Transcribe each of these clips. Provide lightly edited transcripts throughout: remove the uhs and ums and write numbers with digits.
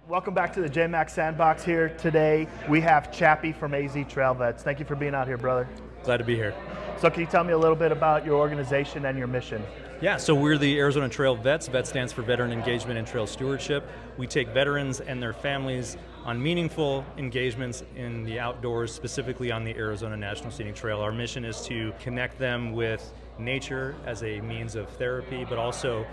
Welcome back to the JMach Sandbox here. Today we have Chappy from AZ Trail Vets. Thank you for being out here, brother. Glad to be here. So can you tell me a little bit about your organization and your mission? Yeah, so we're the Arizona Trail Vets. VET stands for Veteran Engagement and Trail Stewardship. We take veterans and their families on meaningful engagements in the outdoors, specifically on the Arizona National Scenic Trail. Our mission is to connect them with nature as a means of therapy, but also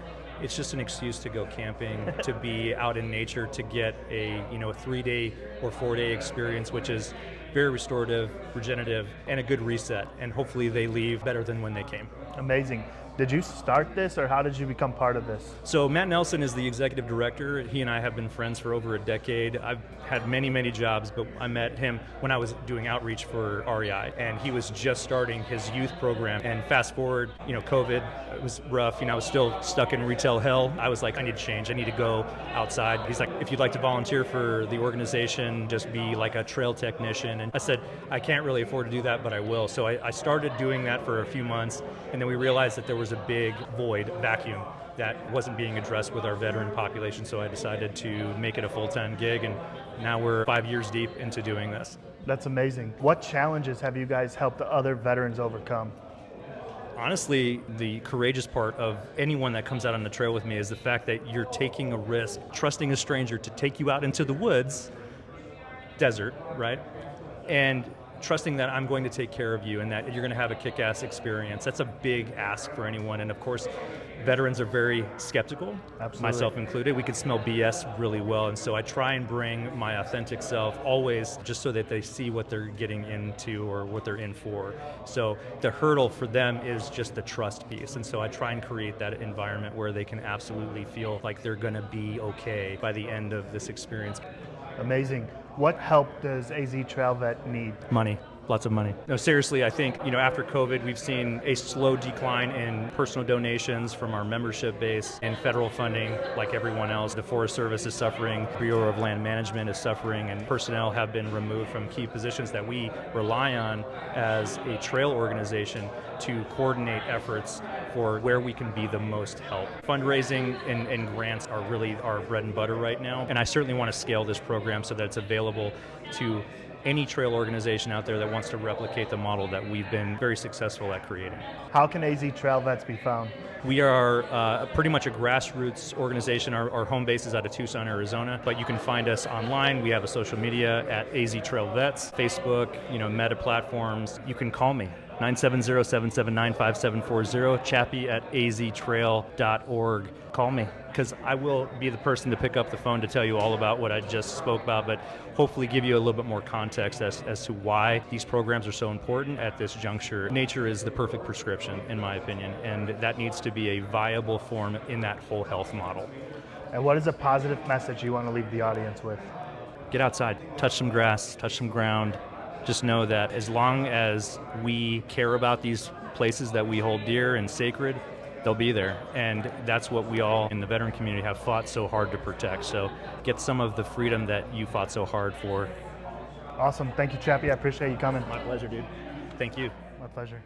it's just an excuse to go camping, to be out in nature, to get a 3-day or 4-day experience, which is very restorative, regenerative, and a good reset. And hopefully they leave better than when they came. Amazing. Did you start this, or how did you become part of this? So Matt Nelson is the executive director. He and I have been friends for over a decade. I've had many jobs, but I met him when I was doing outreach for REI, and he was just starting his youth program. And fast forward, COVID, it was rough. I was still stuck in retail hell. I was like, I need to change. I need to go outside. He's like, if you'd like to volunteer for the organization, just be like a trail technician. And I said, I can't really afford to do that, but I will. So I started doing that for a few months, and then we realized that there was a big void, vacuum, that wasn't being addressed with our veteran population, so I decided to make it a full-time gig, and now we're 5 years deep into doing this. That's amazing. What challenges have you guys helped other veterans overcome? Honestly, the courageous part of anyone that comes out on the trail with me is the fact that you're taking a risk, trusting a stranger to take you out into the woods, desert, right? And trusting that I'm going to take care of you and that you're going to have a kick-ass experience. That's a big ask for anyone. And of course, veterans are very skeptical, Absolutely. Myself included. We can smell BS really well. And so I try and bring my authentic self always, just so that they see what they're getting into or what they're in for. So the hurdle for them is just the trust piece. And so I try and create that environment where they can absolutely feel like they're going to be okay by the end of this experience. Amazing. What help does AZ Trail Vet need? Money. Lots of money. No, seriously, I think, after COVID, we've seen a slow decline in personal donations from our membership base and federal funding like everyone else. The Forest Service is suffering, Bureau of Land Management is suffering, and personnel have been removed from key positions that we rely on as a trail organization to coordinate efforts for where we can be the most help. Fundraising and grants are really our bread and butter right now, and I certainly want to scale this program so that it's available to any trail organization out there that wants to replicate the model that we've been very successful at creating. How can AZ Trail Vets be found? We are pretty much a grassroots organization. Our home base is out of Tucson, Arizona, but you can find us online. We have a social media at AZ Trail Vets, Facebook, Meta platforms. You can call me, 970-779-5740, Chappy at aztrail.org. Call me, because I will be the person to pick up the phone to tell you all about what I just spoke about, but hopefully give you a little bit more context as to why these programs are so important at this juncture. Nature is the perfect prescription, in my opinion, and that needs to be a viable form in that whole health model. And what is a positive message you want to leave the audience with? Get outside, touch some grass, touch some ground. Just know that as long as we care about these places that we hold dear and sacred, they'll be there. And that's what we all in the veteran community have fought so hard to protect. So get some of the freedom that you fought so hard for. Awesome. Thank you, Chappy. I appreciate you coming. My pleasure, dude. Thank you. My pleasure.